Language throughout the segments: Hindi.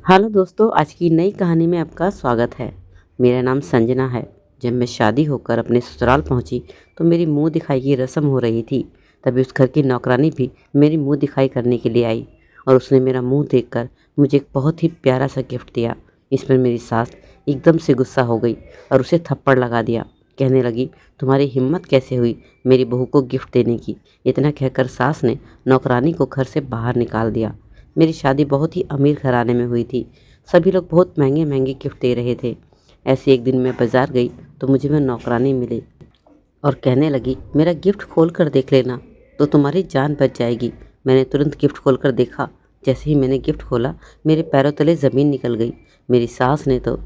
हेलो दोस्तों, आज की नई कहानी में आपका स्वागत है। मेरा नाम संजना है। जब मैं शादी होकर अपने ससुराल पहुंची तो मेरी मुंह दिखाई की रस्म हो रही थी। तभी उस घर की नौकरानी भी मेरी मुंह दिखाई करने के लिए आई और उसने मेरा मुंह देखकर मुझे एक बहुत ही प्यारा सा गिफ्ट दिया। इस पर मेरी सास एकदम से गुस्सा हो गई और उसे थप्पड़ लगा दिया। कहने लगी, तुम्हारी हिम्मत कैसे हुई मेरी बहू को गिफ्ट देने की। इतना कहकर सास ने नौकरानी को घर से बाहर निकाल दिया। मेरी शादी बहुत ही अमीर घराने में हुई थी। सभी लोग बहुत महंगे महंगे गिफ्ट दे रहे थे। ऐसे एक दिन मैं बाजार गई तो मुझे वह नौकरानी मिली और कहने लगी, मेरा गिफ्ट खोल कर देख लेना तो तुम्हारी जान बच जाएगी। मैंने तुरंत गिफ्ट खोल कर देखा। जैसे ही मैंने गिफ्ट खोला मेरे पैरों तले ज़मीन निकल गई। मेरी सास ने तो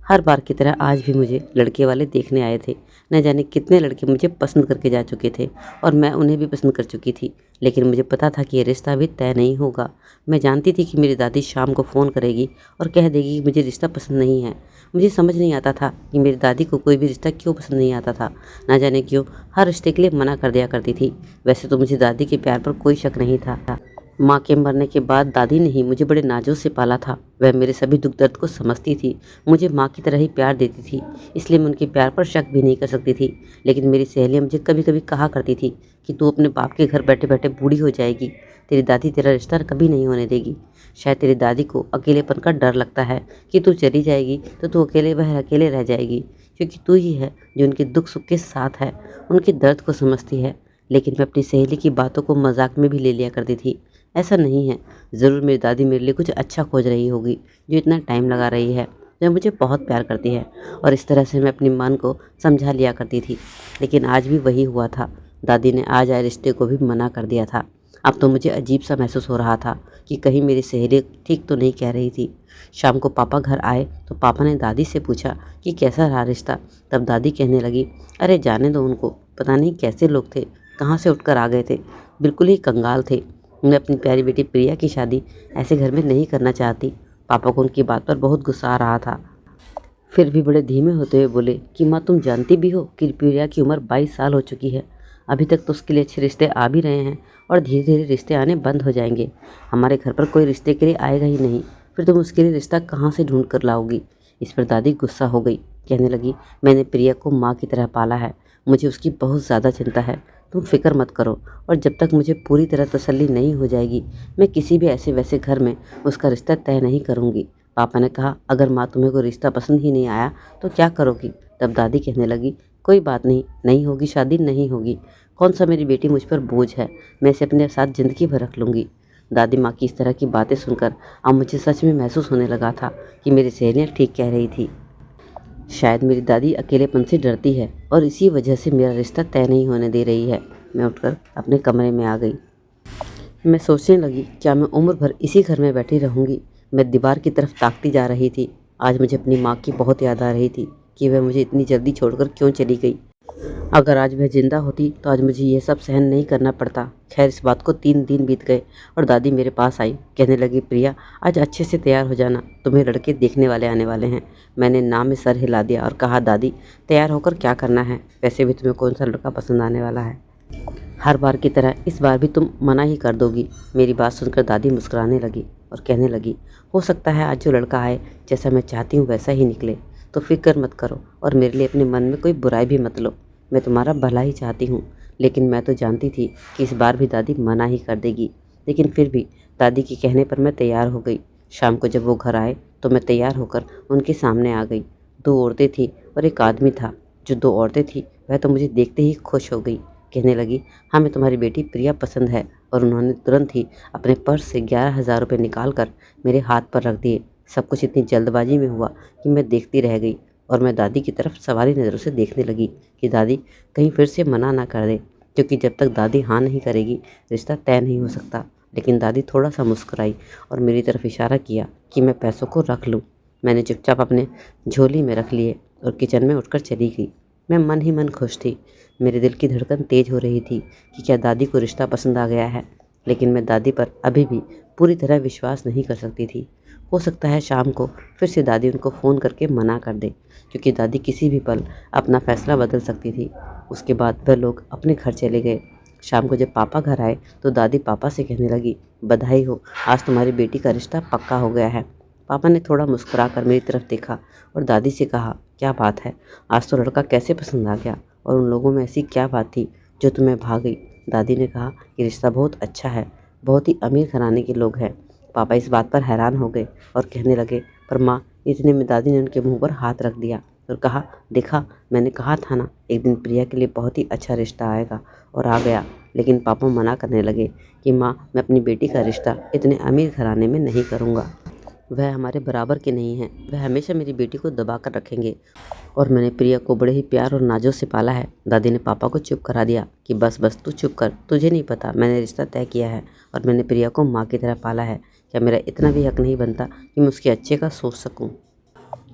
हर बार की तरह आज भी मुझे लड़के वाले देखने आए थे। न जाने कितने लड़के मुझे पसंद करके जा चुके थे और मैं उन्हें भी पसंद कर चुकी थी। लेकिन मुझे पता था कि ये रिश्ता अभी तय नहीं होगा। मैं जानती थी कि मेरी दादी शाम को फ़ोन करेगी और कह देगी कि मुझे रिश्ता पसंद नहीं है। मुझे समझ नहीं आता था कि मेरी दादी को कोई भी रिश्ता क्यों पसंद नहीं आता था। ना जाने क्यों हर रिश्ते के लिए मना कर दिया करती थी। वैसे तो मुझे दादी के प्यार पर कोई शक नहीं था। माँ के मरने के बाद दादी ने ही मुझे बड़े नाज़ों से पाला था। वह मेरे सभी दुख दर्द को समझती थी, मुझे माँ की तरह ही प्यार देती थी। इसलिए मैं उनके प्यार पर शक भी नहीं कर सकती थी। लेकिन मेरी सहेलियाँ मुझे कभी कभी कहा करती थी कि तू अपने बाप के घर बैठे बैठे बूढ़ी हो जाएगी, तेरी दादी तेरा रिश्ता कभी नहीं होने देगी। शायद तेरी दादी को अकेलेपन का डर लगता है कि तू चली जाएगी तो तू वह अकेले रह जाएगी, क्योंकि तू ही है जो उनके दुख सुख के साथ है, उनके दर्द को समझती है। लेकिन मैं अपनी सहेली की बातों को मजाक में भी ले लिया करती थी। ऐसा नहीं है, ज़रूर मेरी दादी मेरे लिए कुछ अच्छा खोज रही होगी जो इतना टाइम लगा रही है। वह मुझे बहुत प्यार करती है और इस तरह से मैं अपनी मन को समझा लिया करती थी। लेकिन आज भी वही हुआ था। दादी ने आज आए रिश्ते को भी मना कर दिया था। अब तो मुझे अजीब सा महसूस हो रहा था कि कहीं मेरी सहेली ठीक तो नहीं कह रही थी। शाम को पापा घर आए तो पापा ने दादी से पूछा कि कैसा रहा रिश्ता। तब दादी कहने लगी, अरे जाने दो उनको, पता नहीं कैसे लोग थे, कहाँ से उठकर आ गए थे, बिल्कुल ही कंगाल थे। मैं अपनी प्यारी बेटी प्रिया की शादी ऐसे घर में नहीं करना चाहती। पापा को उनकी बात पर बहुत गुस्सा आ रहा था। फिर भी बड़े धीमे होते हुए बोले कि माँ, तुम जानती भी हो कि प्रिया की उम्र 22 साल हो चुकी है। अभी तक तो उसके लिए अच्छे रिश्ते आ भी रहे हैं और धीरे धीरे रिश्ते आने बंद हो जाएंगे। हमारे घर पर कोई रिश्ते के लिए आएगा ही नहीं, फिर तुम उसके लिए रिश्ता कहाँ से ढूंढ कर लाओगी। इस पर दादी गुस्सा हो गई। कहने लगी, मैंने प्रिया को माँ की तरह पाला है, मुझे उसकी बहुत ज़्यादा चिंता है। तुम फिक्र मत करो और जब तक मुझे पूरी तरह तसल्ली नहीं हो जाएगी मैं किसी भी ऐसे वैसे घर में उसका रिश्ता तय नहीं करूँगी। पापा ने कहा, अगर माँ तुम्हें कोई रिश्ता पसंद ही नहीं आया तो क्या करोगी। तब दादी कहने लगी, कोई बात नहीं, नहीं होगी शादी, नहीं होगी। कौन सा मेरी बेटी मुझ पर बोझ है, मैं इसे अपने साथ ज़िंदगी भर रख लूँगी। दादी माँ की इस तरह की बातें सुनकर अब मुझे सच में महसूस होने लगा था कि मेरी सहेलियाँ ठीक कह रही थी। शायद मेरी दादी अकेलेपन से डरती है और इसी वजह से मेरा रिश्ता तय नहीं होने दे रही है। मैं उठकर अपने कमरे में आ गई। मैं सोचने लगी, क्या मैं उम्र भर इसी घर में बैठी रहूंगी। मैं दीवार की तरफ ताकती जा रही थी। आज मुझे अपनी माँ की बहुत याद आ रही थी कि वह मुझे इतनी जल्दी छोड़कर क्यों चली गई। अगर आज वह जिंदा होती तो आज मुझे ये सब सहन नहीं करना पड़ता। खैर, इस बात को 3 दिन बीत गए और दादी मेरे पास आई। कहने लगी, प्रिया, आज अच्छे से तैयार हो जाना, तुम्हें लड़के देखने वाले आने वाले हैं। मैंने नाम में सर हिला दिया और कहा, दादी तैयार होकर क्या करना है, वैसे भी तुम्हें कौन सा लड़का पसंद आने वाला है। हर बार की तरह इस बार भी तुम मना ही कर दोगी। मेरी बात सुनकर दादी मुस्कुराने लगी और कहने लगी, हो सकता है आज जो लड़का आए जैसा मैं चाहती हूँ वैसा ही निकले, तो फिक्र मत करो और मेरे लिए अपने मन में कोई बुराई भी मत लो। मैं तुम्हारा भला ही चाहती हूँ। लेकिन मैं तो जानती थी कि इस बार भी दादी मना ही कर देगी। लेकिन फिर भी दादी के कहने पर मैं तैयार हो गई। शाम को जब वो घर आए तो मैं तैयार होकर उनके सामने आ गई। 2 औरतें थी और एक आदमी था। जो 2 औरतें थी वह तो मुझे देखते ही खुश हो गई। कहने लगी, हमें तुम्हारी बेटी प्रिया पसंद है। और उन्होंने तुरंत ही अपने पर्स से 11,000 रुपये निकाल कर मेरे हाथ पर रख दिए। सब कुछ इतनी जल्दबाजी में हुआ कि मैं देखती रह गई और मैं दादी की तरफ सवाली नज़रों से देखने लगी कि दादी कहीं फिर से मना ना कर दे, क्योंकि जब तक दादी हाँ नहीं करेगी रिश्ता तय नहीं हो सकता। लेकिन दादी थोड़ा सा मुस्कुराई और मेरी तरफ इशारा किया कि मैं पैसों को रख लूँ। मैंने चुपचाप अपने झोली में रख लिए और किचन में उठकर चली गई। मैं मन ही मन खुश थी। मेरे दिल की धड़कन तेज हो रही थी कि क्या दादी को रिश्ता पसंद आ गया है। लेकिन मैं दादी पर अभी भी पूरी तरह विश्वास नहीं कर सकती थी। हो सकता है शाम को फिर से दादी उनको फ़ोन करके मना कर दे, क्योंकि दादी किसी भी पल अपना फ़ैसला बदल सकती थी। उसके बाद वह लोग अपने घर चले गए। शाम को जब पापा घर आए तो दादी पापा से कहने लगी, बधाई हो, आज तुम्हारी बेटी का रिश्ता पक्का हो गया है। पापा ने थोड़ा मुस्कुराकर मेरी तरफ देखा और दादी से कहा, क्या बात है, आज तो लड़का कैसे पसंद आ गया, और उन लोगों में ऐसी क्या बात थी जो तुम्हें भा गई। दादी ने कहा कि रिश्ता बहुत अच्छा है, बहुत ही अमीर घराने के लोग हैं। पापा इस बात पर हैरान हो गए और कहने लगे, पर माँ, इतने में दादी ने उनके मुंह पर हाथ रख दिया और कहा, देखा, मैंने कहा था ना, एक दिन प्रिया के लिए बहुत ही अच्छा रिश्ता आएगा, और आ गया। लेकिन पापा मना करने लगे कि माँ, मैं अपनी बेटी का रिश्ता इतने अमीर घराने में नहीं करूँगा। वह हमारे बराबर के नहीं हैं, वह हमेशा मेरी बेटी को दबा कर रखेंगे, और मैंने प्रिया को बड़े ही प्यार और नाजों से पाला है। दादी ने पापा को चुप करा दिया कि बस बस तू चुप कर, तुझे नहीं पता, मैंने रिश्ता तय किया है और मैंने प्रिया को माँ की तरह पाला है। क्या मेरा इतना भी हक नहीं बनता कि मैं उसके अच्छे का सोच सकूँ।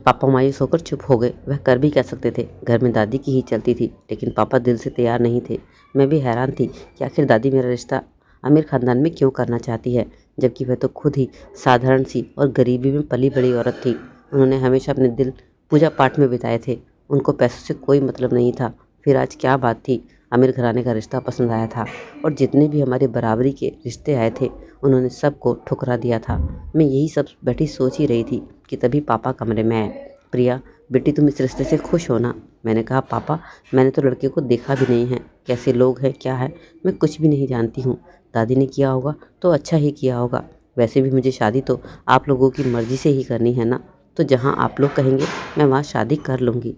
पापा मायूस होकर चुप हो गए। वह कर भी क्या सकते थे, घर में दादी की ही चलती थी, लेकिन पापा दिल से तैयार नहीं थे। मैं भी हैरान थी कि आखिर दादी मेरा रिश्ता अमीर खानदान में क्यों करना चाहती है, जबकि वह तो खुद ही साधारण सी और गरीबी में पली बड़ी औरत थी। उन्होंने हमेशा अपने दिल पूजा पाठ में बिताए थे, उनको पैसों से कोई मतलब नहीं था। फिर आज क्या बात थी, अमीर घराने का रिश्ता पसंद आया था, और जितने भी हमारे बराबरी के रिश्ते आए थे उन्होंने सबको ठुकरा दिया था। मैं यही सब बैठी सोच ही रही थी कि तभी पापा कमरे में आए। प्रिया, बेटी, तुम इस रिश्ते से खुश हो ना? मैंने कहा, पापा, मैंने तो लड़के को देखा भी नहीं है, कैसे लोग हैं, क्या है, मैं कुछ भी नहीं जानती हूँ। दादी ने किया होगा तो अच्छा ही किया होगा, वैसे भी मुझे शादी तो आप लोगों की मर्जी से ही करनी है ना, तो जहाँ आप लोग कहेंगे मैं वहाँ शादी कर लूँगी।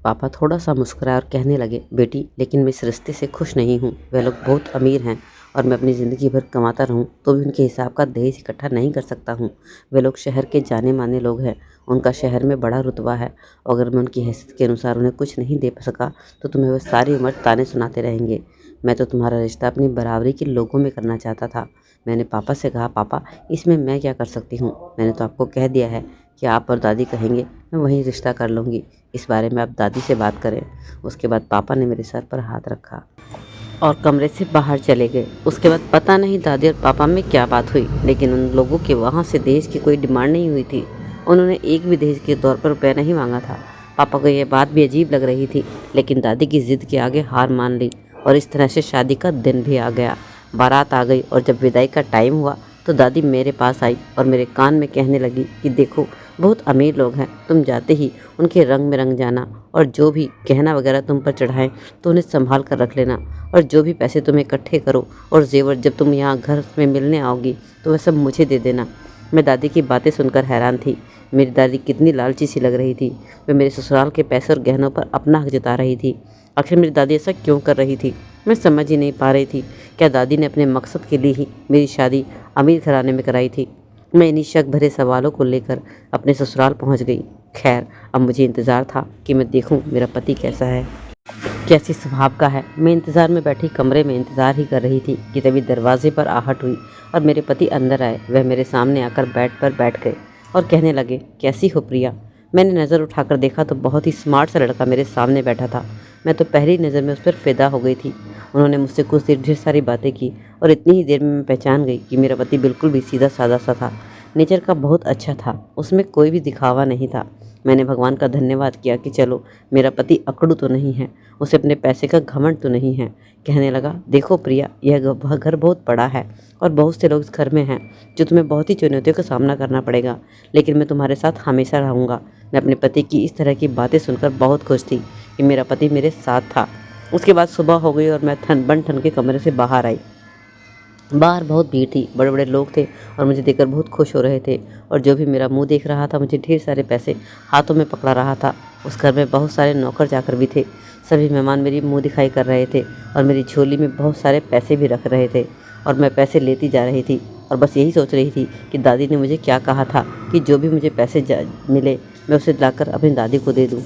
पापा थोड़ा सा मुस्कुराए और कहने लगे, बेटी, लेकिन मैं इस रिश्ते से खुश नहीं हूँ। वह लोग बहुत अमीर हैं और मैं अपनी ज़िंदगी भर कमाता रहूँ तो भी उनके हिसाब का दहेज इकट्ठा नहीं कर सकता हूँ। वे लोग शहर के जाने माने लोग हैं, उनका शहर में बड़ा रुतबा है, और अगर मैं उनकी हैसियत के अनुसार उन्हें कुछ नहीं दे सका तो तुम्हें वह सारी उम्र ताने सुनाते रहेंगे। मैं तो तुम्हारा रिश्ता अपनी बराबरी के लोगों में करना चाहता था। मैंने पापा से कहा, पापा, इसमें मैं क्या कर सकती हूँ? मैंने तो आपको कह दिया है कि आप और दादी कहेंगे मैं वहीं रिश्ता कर लूँगी। इस बारे में आप दादी से बात करें। उसके बाद पापा ने मेरे सर पर हाथ रखा और कमरे से बाहर चले गए। उसके बाद पता नहीं दादी और पापा में क्या बात हुई, लेकिन उन लोगों के वहाँ से दहेज की कोई डिमांड नहीं हुई थी। उन्होंने एक भी दहेज के तौर पर रुपया नहीं मांगा था। पापा को यह बात भी अजीब लग रही थी, लेकिन दादी की जिद के आगे हार मान ली और इस तरह से शादी का दिन भी आ गया। बारात आ गई और जब विदाई का टाइम हुआ तो दादी मेरे पास आई और मेरे कान में कहने लगी कि देखो, बहुत अमीर लोग हैं, तुम जाते ही उनके रंग में रंग जाना, और जो भी गहना वगैरह तुम पर चढ़ाएं तो उन्हें संभाल कर रख लेना, और जो भी पैसे तुम इकट्ठे करो और जेवर जब तुम यहाँ घर में मिलने आओगी तो वह सब मुझे दे देना। मैं दादी की बातें सुनकर हैरान थी। मेरी दादी कितनी लालची सी लग रही थी। वह मेरे ससुराल के पैसे और गहनों पर अपना हक जता रही थी। आखिर मेरी दादी ऐसा क्यों कर रही थी, मैं समझ ही नहीं पा रही थी। क्या दादी ने अपने मकसद के लिए ही मेरी शादी अमीर घराने में कराई थी? मैं इन्हीं शक भरे सवालों को लेकर अपने ससुराल पहुंच गई। खैर, अब मुझे इंतज़ार था कि मैं देखूं मेरा पति कैसा है, कैसी स्वभाव का है। मैं इंतज़ार में बैठी कमरे में इंतज़ार ही कर रही थी कि तभी दरवाजे पर आहट हुई और मेरे पति अंदर आए। वह मेरे सामने आकर बेड पर बैठ गए और कहने लगे, कैसी हो प्रिया? मैंने नज़र उठाकर देखा तो बहुत ही स्मार्ट सा लड़का मेरे सामने बैठा था। मैं तो पहली नज़र में उस पर फ़िदा हो गई थी। उन्होंने मुझसे कुछ देर ढेर सारी बातें की और इतनी ही देर में मैं पहचान गई कि मेरा पति बिल्कुल भी सीधा सादा सा था। नेचर का बहुत अच्छा था, उसमें कोई भी दिखावा नहीं था। मैंने भगवान का धन्यवाद किया कि चलो, मेरा पति अकड़ू तो नहीं है, उसे अपने पैसे का घमंड तो नहीं है। कहने लगा, देखो प्रिया, यह घर बहुत बड़ा है और बहुत से लोग इस घर में हैं, जो तुम्हें बहुत ही चुनौतियों का सामना करना पड़ेगा, लेकिन मैं तुम्हारे साथ हमेशा रहूँगा। मैं अपने पति की इस तरह की बातें सुनकर बहुत खुश थी कि मेरा पति मेरे साथ था। उसके बाद सुबह हो गई और मैं बन ठन के कमरे से बाहर आई। बाहर बहुत भीड़ थी, बड़े बड़े लोग थे और मुझे देखकर बहुत खुश हो रहे थे, और जो भी मेरा मुंह देख रहा था मुझे ढेर सारे पैसे हाथों में पकड़ा रहा था। उस घर में बहुत सारे नौकर चाकर भी थे। सभी मेहमान मेरी मुंह दिखाई कर रहे थे और मेरी झोली में बहुत सारे पैसे भी रख रहे थे, और मैं पैसे लेती जा रही थी और बस यही सोच रही थी कि दादी ने मुझे क्या कहा था कि जो भी मुझे पैसे मिले मैं उसे लाकर अपनी दादी को दे दूँ।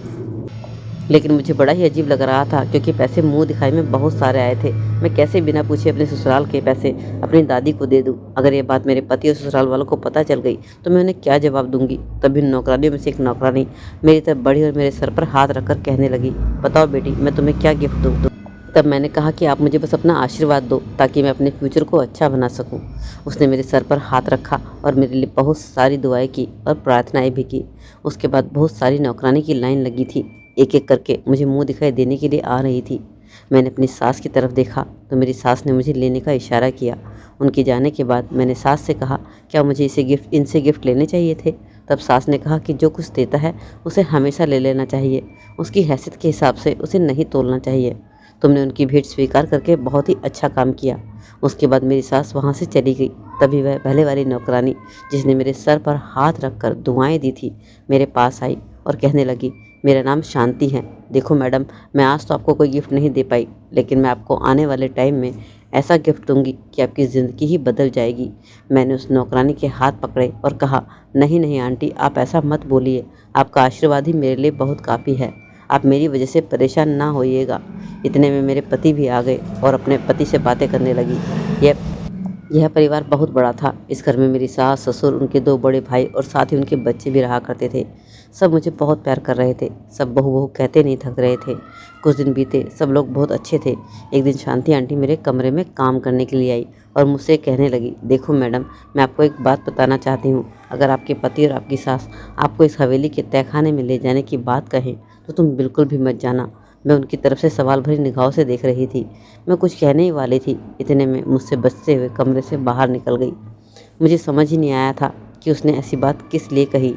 लेकिन मुझे बड़ा ही अजीब लग रहा था, क्योंकि पैसे मुंह दिखाई में बहुत सारे आए थे। मैं कैसे बिना पूछे अपने ससुराल के पैसे अपनी दादी को दे दूं? अगर ये बात मेरे पति और ससुराल वालों को पता चल गई तो मैं उन्हें क्या जवाब दूंगी? तभी नौकरानियों में से एक नौकरानी मेरी तरफ बढ़ी और मेरे सर पर हाथ रखकर कहने लगी, बताओ बेटी, मैं तुम्हें क्या गिफ्ट दूँ? तब मैंने कहा कि आप मुझे बस अपना आशीर्वाद दो ताकि मैं अपने फ्यूचर को अच्छा बना सकूं। उसने मेरे सर पर हाथ रखा और मेरे लिए बहुत सारी दुआएं की और प्रार्थनाएं भी की। उसके बाद बहुत सारी नौकरानी की लाइन लगी थी, एक एक करके मुझे मुंह दिखाई देने के लिए आ रही थी। मैंने अपनी सास की तरफ देखा तो मेरी सास ने मुझे लेने का इशारा किया। उनके जाने के बाद मैंने सास से कहा, क्या मुझे इनसे गिफ्ट लेने चाहिए थे? तब सास ने कहा कि जो कुछ देता है उसे हमेशा ले लेना चाहिए, उसकी हैसियत के हिसाब से उसे नहीं तोलना चाहिए। तुमने उनकी भेंट स्वीकार करके बहुत ही अच्छा काम किया। उसके बाद मेरी सास वहाँ से चली गई। तभी वह पहले वाली नौकरानी, जिसने मेरे सर पर हाथ रखकर दुआएं दी थी, मेरे पास आई और कहने लगी, मेरा नाम शांति है। देखो मैडम, मैं आज तो आपको कोई गिफ्ट नहीं दे पाई, लेकिन मैं आपको आने वाले टाइम में ऐसा गिफ्ट दूंगी कि आपकी ज़िंदगी ही बदल जाएगी। मैंने उस नौकरानी के हाथ पकड़े और कहा, नहीं नहीं आंटी, आप ऐसा मत बोलिए, आपका आशीर्वाद ही मेरे लिए बहुत काफ़ी है। आप मेरी वजह से परेशान ना होइएगा। इतने में मेरे पति भी आ गए और अपने पति से बातें करने लगी। यह यह परिवार बहुत बड़ा था। इस घर में मेरी सास, ससुर, उनके 2 बड़े भाई और साथ ही उनके बच्चे भी रहा करते थे। सब मुझे बहुत प्यार कर रहे थे। सब बहू बहू कहते नहीं थक रहे थे। कुछ दिन बीते, सब लोग बहुत अच्छे थे। एक दिन शांति आंटी मेरे कमरे में काम करने के लिए आई और मुझसे कहने लगी, देखो मैडम, मैं आपको एक बात बताना चाहती हूँ। अगर आपके पति और आपकी सास आपको इस हवेली के तहखाने में ले जाने की बात कहें तो तुम बिल्कुल भी मत जाना। मैं उनकी तरफ से सवाल भरी निगाहों से देख रही थी। मैं कुछ कहने ही वाली थी, इतने में मुझसे बचते हुए कमरे से बाहर निकल गई। मुझे समझ ही नहीं आया था कि उसने ऐसी बात किस लिए कही।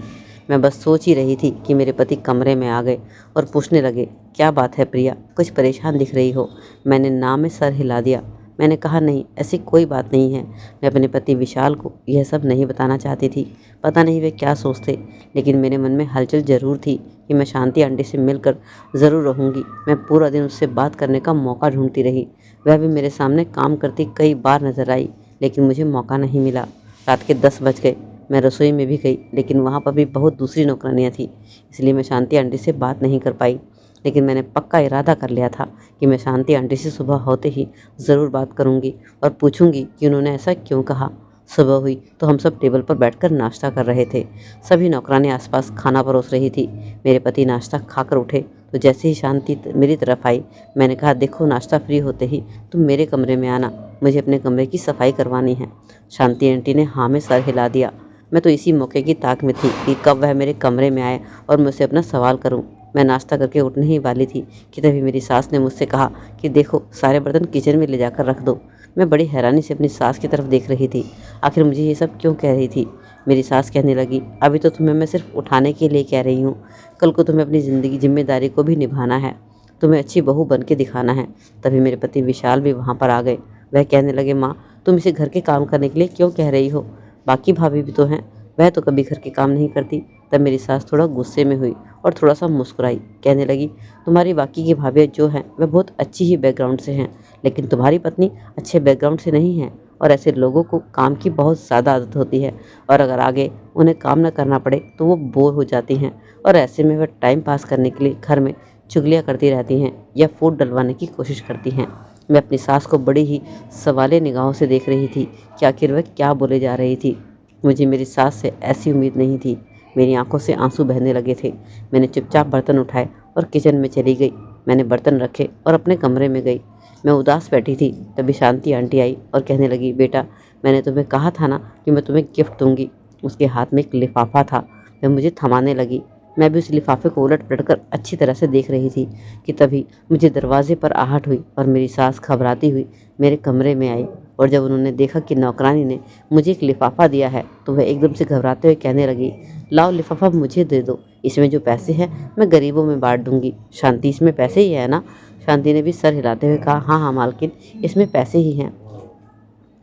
मैं बस सोच ही रही थी कि मेरे पति कमरे में आ गए और पूछने लगे, क्या बात है प्रिया, कुछ परेशान दिख रही हो? मैंने ना में सर हिला दिया। मैंने कहा, नहीं, ऐसी कोई बात नहीं है। मैं अपने पति विशाल को यह सब नहीं बताना चाहती थी। पता नहीं वे क्या सोचते, लेकिन मेरे मन में हलचल ज़रूर थी कि मैं शांति आंटी से मिलकर ज़रूर रहूँगी। मैं पूरा दिन उससे बात करने का मौका ढूंढती रही। वह भी मेरे सामने काम करती कई बार नजर आई, लेकिन मुझे मौका नहीं मिला। रात के 10 बज गए। मैं रसोई में भी गई, लेकिन वहाँ पर भी बहुत दूसरी नौकरानियाँ थीं, इसलिए मैं शांति आंटी से बात नहीं कर पाई। लेकिन मैंने पक्का इरादा कर लिया था कि मैं शांति आंटी से सुबह होते ही ज़रूर बात करूँगी और पूछूंगी कि उन्होंने ऐसा क्यों कहा। सुबह हुई तो हम सब टेबल पर बैठकर नाश्ता कर रहे थे। सभी नौकरानी आसपास खाना परोस रही थी। मेरे पति नाश्ता खाकर उठे तो जैसे ही शांति मेरी तरफ आई, मैंने कहा, देखो, नाश्ता फ्री होते ही तुम मेरे कमरे में आना, मुझे अपने कमरे की सफाई करवानी है। शांति आंटी ने हाँ में सर हिला दिया। मैं तो इसी मौके की ताक में थी कि कब वह मेरे कमरे में आए और मुझसे अपना सवाल करूं। मैं नाश्ता करके उठने ही वाली थी कि तभी मेरी सास ने मुझसे कहा कि देखो, सारे बर्तन किचन में ले जाकर रख दो। मैं बड़ी हैरानी से अपनी सास की तरफ देख रही थी। आखिर मुझे ये सब क्यों कह रही थी? मेरी सास कहने लगी, अभी तो तुम्हें मैं सिर्फ उठाने के लिए कह रही हूँ, कल को तुम्हें अपनी जिम्मेदारी को भी निभाना है, तुम्हें अच्छी बहू बन के दिखाना है। तभी मेरे पति विशाल भी वहाँ पर आ गए। वह कहने लगे, माँ, तुम इसे घर के काम करने के लिए क्यों कह रही हो? बाकी भाभी भी तो हैं, वह तो कभी घर के काम नहीं करती। तब मेरी सास थोड़ा गुस्से में हुई और थोड़ा सा मुस्कुराई। कहने लगी, तुम्हारी बाकी की भाभियाँ जो हैं वह बहुत अच्छी ही बैकग्राउंड से हैं, लेकिन तुम्हारी पत्नी अच्छे बैकग्राउंड से नहीं है। और ऐसे लोगों को काम की बहुत ज़्यादा आदत होती है, और अगर आगे उन्हें काम न करना पड़े तो वो बोर हो जाती हैं, और ऐसे में वह टाइम पास करने के लिए घर में चुगलियाँ करती रहती हैं या फूट डलवाने की कोशिश करती हैं। मैं अपनी सास को बड़ी ही सवाले निगाहों से देख रही थी कि आखिर वह क्या बोले जा रही थी। मुझे मेरी सास से ऐसी उम्मीद नहीं थी। मेरी आंखों से आंसू बहने लगे थे। मैंने चुपचाप बर्तन उठाए और किचन में चली गई। मैंने बर्तन रखे और अपने कमरे में गई। मैं उदास बैठी थी, तभी शांति आंटी आई और कहने लगी, बेटा, मैंने तुम्हें कहा था ना कि मैं तुम्हें गिफ्ट दूंगी। उसके हाथ में एक लिफाफा था। वह मुझे थमाने लगी। मैं भी उस लिफाफे को उलट पलट कर अच्छी तरह से देख रही थी कि तभी मुझे दरवाजे पर आहट हुई और मेरी सास घबराती हुई मेरे कमरे में आई। और जब उन्होंने देखा कि नौकरानी ने मुझे एक लिफाफा दिया है तो वह एकदम से घबराते हुए कहने लगी, लाओ, लिफाफा मुझे दे दो, इसमें जो पैसे हैं मैं गरीबों में बांट दूंगी। शांति, इसमें पैसे ही है ना? शांति ने भी सर हिलाते हुए कहा, हाँ हाँ मालकिन, इसमें पैसे ही हैं।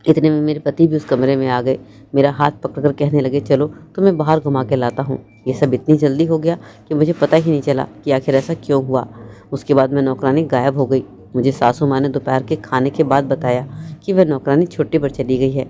इतने में मेरे पति भी उस कमरे में आ गए। मेरा हाथ पकड़कर कहने लगे, चलो, तुम्हें बाहर घुमा के लाता हूँ। ये सब इतनी जल्दी हो गया कि मुझे पता ही नहीं चला कि आखिर ऐसा क्यों हुआ। उसके बाद मैं नौकरानी गायब हो गई। मुझे सासू माँ ने दोपहर के खाने के बाद बताया कि वह नौकरानी छुट्टी पर चली गई है।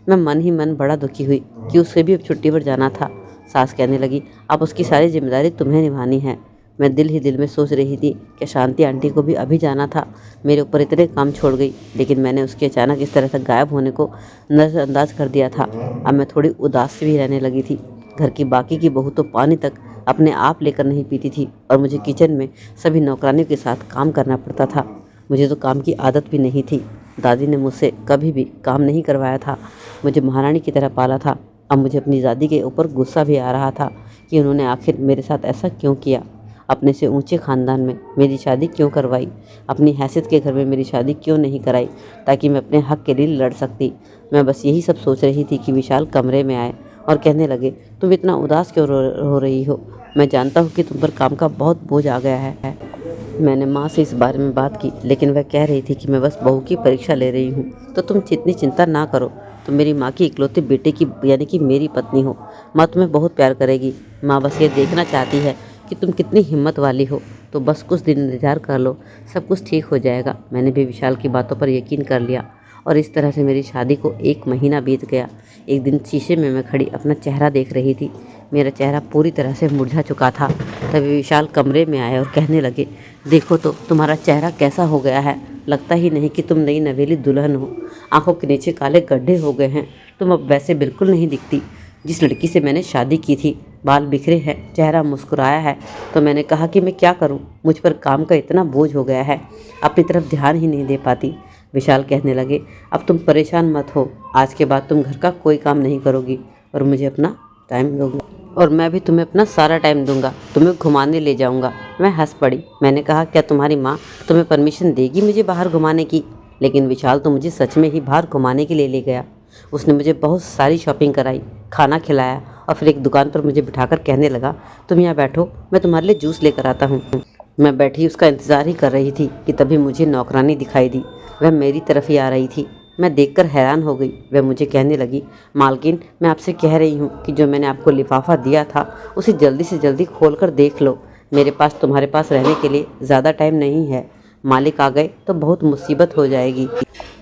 मैं मन ही मन बड़ा दुखी हुई कि उसे भी अब छुट्टी पर जाना था। सास कहने लगी, अब उसकी सारी जिम्मेदारी तुम्हें निभानी है। मैं दिल ही दिल में सोच रही थी कि शांति आंटी को भी अभी जाना था, मेरे ऊपर इतने काम छोड़ गई, लेकिन मैंने उसके अचानक इस तरह से गायब होने को नज़रअंदाज कर दिया था। अब मैं थोड़ी उदास भी रहने लगी थी। घर की बाकी की बहू तो पानी तक अपने आप लेकर नहीं पीती थी और मुझे किचन में सभी नौकरानियों के साथ काम करना पड़ता था। मुझे तो काम की आदत भी नहीं थी। दादी ने मुझसे कभी भी काम नहीं करवाया था, मुझे महारानी की तरह पाला था। अब मुझे अपनी दादी के ऊपर गुस्सा भी आ रहा था कि उन्होंने आखिर मेरे साथ ऐसा क्यों किया। अपने से ऊंचे ख़ानदान में मेरी शादी क्यों करवाई, अपनी हैसियत के घर में मेरी शादी क्यों नहीं कराई ताकि मैं अपने हक के लिए लड़ सकती। मैं बस यही सब सोच रही थी कि विशाल कमरे में आए और कहने लगे, तुम इतना उदास क्यों हो रही हो? मैं जानता हूँ कि तुम पर काम का बहुत बोझ आ गया है। मैंने माँ से इस बारे में बात की, लेकिन वह कह रही थी कि मैं बस बहू की परीक्षा ले रही हूँ, तो तुम इतनी चिंता ना करो। तुम मेरी माँ की इकलौते बेटे की यानी कि मेरी पत्नी हो। माँ तुम्हें बहुत प्यार करेगी। माँ बस ये देखना चाहती है कि तुम कितनी हिम्मत वाली हो। तो बस कुछ दिन इंतजार कर लो, सब कुछ ठीक हो जाएगा। मैंने भी विशाल की बातों पर यकीन कर लिया और इस तरह से मेरी शादी को 1 महीना बीत गया। एक दिन शीशे में मैं खड़ी अपना चेहरा देख रही थी। मेरा चेहरा पूरी तरह से मुरझा चुका था। तभी विशाल कमरे में आए और कहने लगे, देखो तो तुम्हारा चेहरा कैसा हो गया है। लगता ही नहीं कि तुम नई नवेली दुल्हन हो। आंखों के नीचे काले गड्ढे हो गए हैं। तुम अब वैसे बिल्कुल नहीं दिखती जिस लड़की से मैंने शादी की थी। बाल बिखरे हैं, चेहरा मुस्कुराया है। तो मैंने कहा कि मैं क्या करूं, मुझ पर काम का इतना बोझ हो गया है, अपनी तरफ ध्यान ही नहीं दे पाती। विशाल कहने लगे, अब तुम परेशान मत हो। आज के बाद तुम घर का कोई काम नहीं करोगी और मुझे अपना टाइम दोगी और मैं भी तुम्हें अपना सारा टाइम दूंगा। तुम्हें घुमाने ले जाऊंगा। मैं हंस पड़ी। मैंने कहा, क्या तुम्हारी माँ तुम्हें परमिशन देगी मुझे बाहर घुमाने की? लेकिन विशाल तो मुझे सच में ही बाहर घुमाने के लिए ले गया। उसने मुझे बहुत सारी शॉपिंग कराई, खाना खिलाया और फिर एक दुकान पर मुझे बिठाकर कहने लगा, तुम यहाँ बैठो, मैं तुम्हारे लिए जूस लेकर आता हूँ। मैं बैठी उसका इंतज़ार ही कर रही थी कि तभी मुझे नौकरानी दिखाई दी। वह मेरी तरफ ही आ रही थी। मैं देखकर हैरान हो गई। वह मुझे कहने लगी, मालकिन, मैं आपसे कह रही हूँ कि जो मैंने आपको लिफाफा दिया था उसे जल्दी से जल्दी खोल कर देख लो। मेरे पास तुम्हारे पास रहने के लिए ज़्यादा टाइम नहीं है। मालिक आ गए तो बहुत मुसीबत हो जाएगी।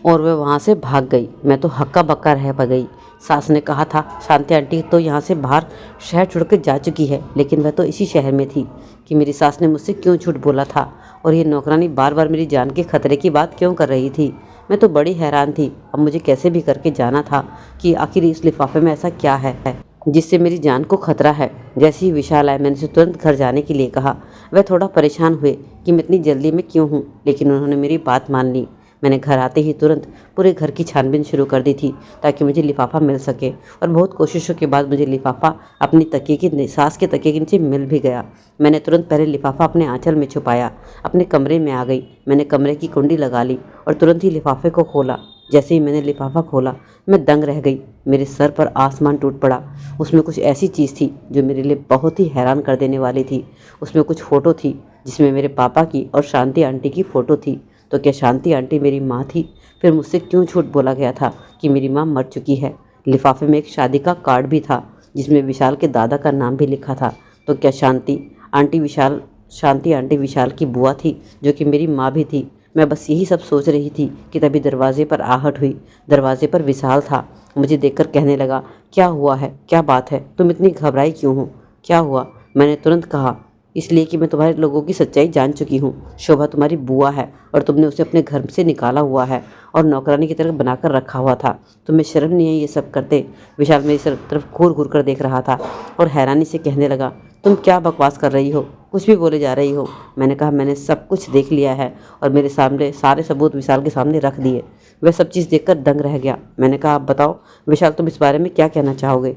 और वह वहाँ से भाग गई। मैं तो हक्का बक्का रह पा गई। सास ने कहा था, शांति आंटी तो यहाँ से बाहर शहर छोड़ कर जा चुकी है, लेकिन वह तो इसी शहर में थी। कि मेरी सास ने मुझसे क्यों झूठ बोला था और ये नौकरानी बार बार मेरी जान के खतरे की बात क्यों कर रही थी? मैं तो बड़ी हैरान थी। अब मुझे कैसे भी करके जाना था कि आखिर इस लिफाफे में ऐसा क्या है जिससे मेरी जान को खतरा है। जैसे ही विशाल आए, मैंने उसे तुरंत घर जाने के लिए कहा। वह थोड़ा परेशान हुए कि मैं इतनी जल्दी में क्यों हूँ, लेकिन उन्होंने मेरी बात मान ली। मैंने घर आते ही तुरंत पूरे घर की छानबीन शुरू कर दी थी ताकि मुझे लिफाफा मिल सके और बहुत कोशिशों के बाद मुझे लिफाफा अपनी तकिए की सास के तकिए के नीचे मिल भी गया। मैंने तुरंत पहले लिफाफा अपने आंचल में छुपाया, अपने कमरे में आ गई। मैंने कमरे की कुंडी लगा ली और तुरंत ही लिफाफे को खोला। जैसे ही मैंने लिफाफा खोला, मैं दंग रह गई। मेरे सर पर आसमान टूट पड़ा। उसमें कुछ ऐसी चीज़ थी जो मेरे लिए बहुत ही हैरान कर देने वाली थी। उसमें कुछ फ़ोटो थी जिसमें मेरे पापा की और शांति आंटी की फ़ोटो थी। तो क्या शांति आंटी मेरी माँ थी? फिर मुझसे क्यों झूठ बोला गया था कि मेरी माँ मर चुकी है? लिफाफे में एक शादी का कार्ड भी था जिसमें विशाल के दादा का नाम भी लिखा था। तो क्या शांति आंटी विशाल की बुआ थी, जो कि मेरी माँ भी थी? मैं बस यही सब सोच रही थी कि तभी दरवाजे पर आहट हुई। दरवाजे पर विशाल था। मुझे देखकर कहने लगा, क्या हुआ है, क्या बात है, तुम इतनी घबराई क्यों हो, क्या हुआ? मैंने तुरंत कहा, इसलिए कि मैं तुम्हारे लोगों की सच्चाई जान चुकी हूँ। शोभा तुम्हारी बुआ है और तुमने उसे अपने घर से निकाला हुआ है और नौकरानी की तरह बनाकर रखा हुआ था। तुम्हें शर्म नहीं है ये सब करते? विशाल मेरी तरफ घूर घूर कर देख रहा था और हैरानी से कहने लगा, तुम क्या बकवास कर रही हो, कुछ भी बोले जा रही हो? मैंने कहा, मैंने सब कुछ देख लिया है और मेरे सामने सारे सबूत विशाल के सामने रख दिए। वह सब चीज़ देखकर दंग रह गया। मैंने कहा, आप बताओ विशाल, तुम इस बारे में क्या कहना चाहोगे?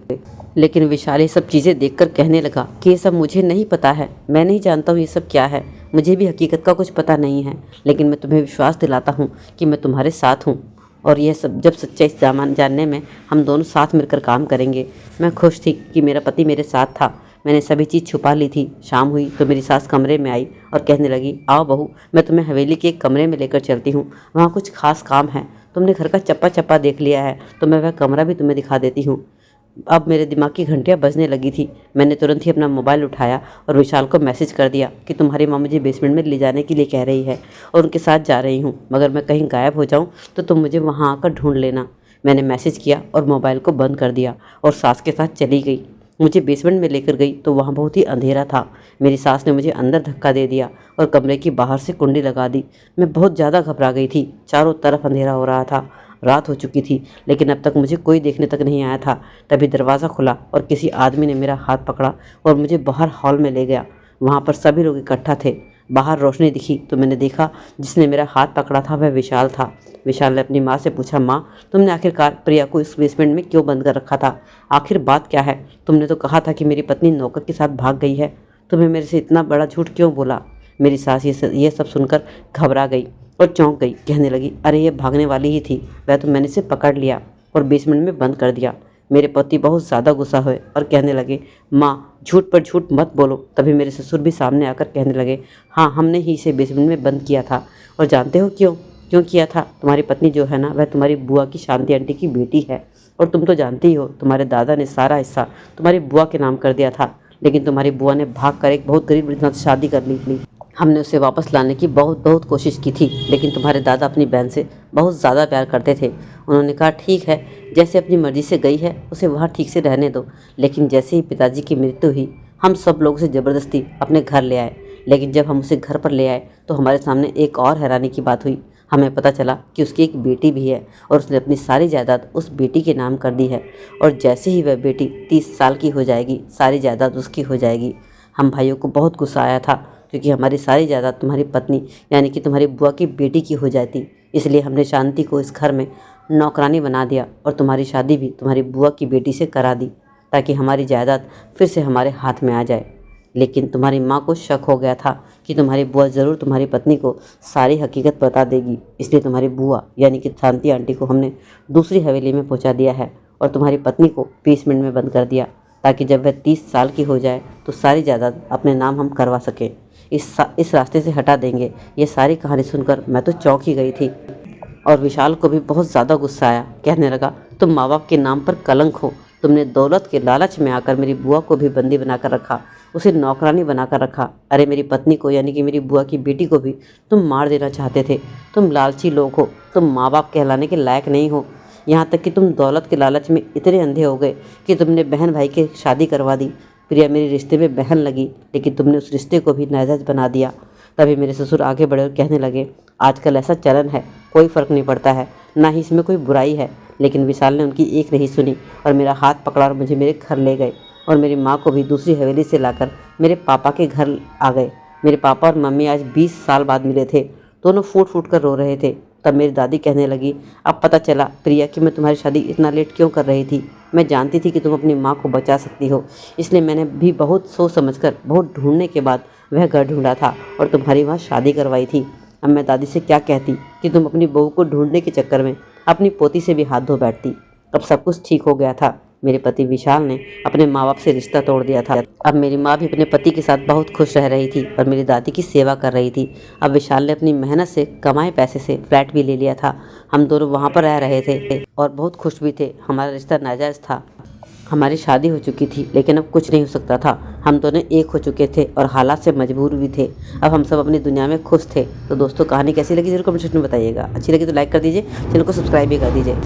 लेकिन विशाल ये सब चीज़ें देखकर कहने लगा कि ये सब मुझे नहीं पता है, मैं नहीं जानता हूँ ये सब क्या है, मुझे भी हकीकत का कुछ पता नहीं है। लेकिन मैं तुम्हें विश्वास दिलाता हूँ कि मैं तुम्हारे साथ हूँ और यह सब जब सच्चाई जानने में हम दोनों साथ मिलकर काम करेंगे। मैं खुश थी कि मेरा पति मेरे साथ था। मैंने सभी चीज़ छुपा ली थी। शाम हुई तो मेरी सास कमरे में आई और कहने लगी, आओ बहू, मैं तुम्हें हवेली के एक कमरे में लेकर चलती हूँ, वहाँ कुछ खास काम है। तुमने घर का चप्पा चप्पा देख लिया है तो मैं वह कमरा भी तुम्हें दिखा देती हूँ। अब मेरे दिमाग की घंटियाँ बजने लगी थी। मैंने तुरंत ही अपना मोबाइल उठाया और विशाल को मैसेज कर दिया कि तुम्हारी माँ मुझे बेसमेंट में ले जाने के लिए कह रही है और उनके साथ जा रही हूँ, मगर मैं कहीं गायब हो जाऊँ तो तुम मुझे वहाँ आकर ढूंढ लेना। मैंने मैसेज किया और मोबाइल को बंद कर दिया और सास के साथ चली गई। मुझे बेसमेंट में लेकर गई तो वहाँ बहुत ही अंधेरा था। मेरी सास ने मुझे अंदर धक्का दे दिया और कमरे की बाहर से कुंडी लगा दी। मैं बहुत ज़्यादा घबरा गई थी। चारों तरफ अंधेरा हो रहा था। रात हो चुकी थी, लेकिन अब तक मुझे कोई देखने तक नहीं आया था। तभी दरवाज़ा खुला और किसी आदमी ने मेरा हाथ पकड़ा और मुझे बाहर हॉल में ले गया। वहाँ पर सभी लोग इकट्ठा थे। बाहर रोशनी दिखी तो मैंने देखा जिसने मेरा हाथ पकड़ा था वह विशाल था। विशाल ने अपनी माँ से पूछा, माँ, तुमने आखिरकार प्रिया को इस बेसमेंट में क्यों बंद कर रखा था? आखिर बात क्या है? तुमने तो कहा था कि मेरी पत्नी नौकर के साथ भाग गई है। तुम्हें मेरे से इतना बड़ा झूठ क्यों बोला? मेरी सास ये सब सुनकर घबरा गई और चौंक गई। कहने लगी, अरे ये भागने वाली ही थी, वह तो मैंने इसे पकड़ लिया और बेसमेंट में बंद कर दिया। मेरे पति बहुत ज़्यादा गुस्सा हुए और कहने लगे, माँ झूठ पर झूठ मत बोलो। तभी मेरे ससुर भी सामने आकर कहने लगे, हाँ हमने ही इसे बेसमेंट में बंद किया था। और जानते हो क्यों क्यों किया था? तुम्हारी पत्नी जो है ना, वह तुम्हारी बुआ की शांति आंटी की बेटी है। और तुम तो जानती ही हो, तुम्हारे दादा ने सारा हिस्सा तुम्हारी बुआ के नाम कर दिया था, लेकिन तुम्हारी बुआ ने भाग कर एक बहुत गरीब इंसान से शादी कर ली। हमने उसे वापस लाने की बहुत बहुत कोशिश की थी, लेकिन तुम्हारे दादा अपनी बहन से बहुत ज़्यादा प्यार करते थे। उन्होंने कहा, ठीक है, जैसे अपनी मर्जी से गई है उसे वहाँ ठीक से रहने दो। लेकिन जैसे ही पिताजी की मृत्यु हुई, हम सब लोग उसे ज़बरदस्ती अपने घर ले आए। लेकिन जब हम उसे घर पर ले आए तो हमारे सामने एक और हैरानी की बात हुई। हमें पता चला कि उसकी एक बेटी भी है और उसने अपनी सारी जायदाद उस बेटी के नाम कर दी है। और जैसे ही वह बेटी 30 साल की हो जाएगी, सारी जायदाद उसकी हो जाएगी। हम भाइयों को बहुत गुस्सा आया था, क्योंकि हमारी सारी जायदाद तुम्हारी पत्नी यानी कि तुम्हारी बुआ की बेटी की हो जाती। इसलिए हमने शांति को इस घर में नौकरानी बना दिया और तुम्हारी शादी भी तुम्हारी बुआ की बेटी से करा दी, ताकि हमारी जायदाद फिर से हमारे हाथ में आ जाए। लेकिन तुम्हारी माँ को शक हो गया था कि तुम्हारी बुआ ज़रूर तुम्हारी पत्नी को सारी हकीकत बता देगी। इसलिए तुम्हारी बुआ यानी कि शांति आंटी को हमने दूसरी हवेली में पहुँचा दिया है और तुम्हारी पत्नी को बेसमेंट में बंद कर दिया, ताकि जब वह 30 साल की हो जाए तो सारी जायदाद अपने नाम हम करवा सकें। इस रास्ते से हटा देंगे। ये सारी कहानी सुनकर मैं तो चौंक ही गई थी और विशाल को भी बहुत ज़्यादा गुस्सा आया। कहने लगा, तुम माँ बाप के नाम पर कलंक हो। तुमने दौलत के लालच में आकर मेरी बुआ को भी बंदी बनाकर रखा, उसे नौकरानी बनाकर रखा। अरे मेरी पत्नी को यानी कि मेरी बुआ की बेटी को भी तुम मार देना चाहते थे। तुम लालची लोग हो, तुम माँ बाप कहलाने के लायक नहीं हो। यहाँ तक कि तुम दौलत के लालच में इतने अंधे हो गए कि तुमने बहन भाई की शादी करवा दी। प्रिया मेरे रिश्ते में बहन लगी, लेकिन तुमने उस रिश्ते को भी नाजायज़ बना दिया। तभी मेरे ससुर आगे बढ़े और कहने लगे, आजकल ऐसा चलन है, कोई फ़र्क नहीं पड़ता है, ना ही इसमें कोई बुराई है। लेकिन विशाल ने उनकी एक नहीं सुनी और मेरा हाथ पकड़ा और मुझे मेरे घर ले गए और मेरी माँ को भी दूसरी हवेली से लाकर मेरे पापा के घर आ गए। मेरे पापा और मम्मी आज 20 साल बाद मिले थे। दोनों फूट फूट कर रो रहे थे। तब मेरी दादी कहने लगी, अब पता चला प्रिया कि मैं तुम्हारी शादी इतना लेट क्यों कर रही थी। मैं जानती थी कि तुम अपनी माँ को बचा सकती हो, इसलिए मैंने भी बहुत सोच समझकर, बहुत ढूंढने के बाद वह घर ढूंढा था और तुम्हारी वहाँ शादी करवाई थी। अब मैं दादी से क्या कहती कि तुम अपनी बहू को ढूंढने के चक्कर में अपनी पोती से भी हाथ धो बैठती। अब सब कुछ ठीक हो गया था। मेरे पति विशाल ने अपने माँ बाप से रिश्ता तोड़ दिया था। अब मेरी माँ भी अपने पति के साथ बहुत खुश रह रही थी और मेरी दादी की सेवा कर रही थी। अब विशाल ने अपनी मेहनत से कमाए पैसे से फ्लैट भी ले लिया था। हम दोनों वहाँ पर रह रहे थे और बहुत खुश भी थे। हमारा रिश्ता नाजायज़ था, हमारी शादी हो चुकी थी, लेकिन अब कुछ नहीं हो सकता था। हम दोनों एक हो चुके थे और हालात से मजबूर भी थे। अब हम सब अपनी दुनिया में खुश थे। तो दोस्तों, कहानी कैसी लगी जरूर कमेंट सेक्शन में बताइएगा। अच्छी लगी तो लाइक कर दीजिए, चैनल को सब्सक्राइब भी कर दीजिए।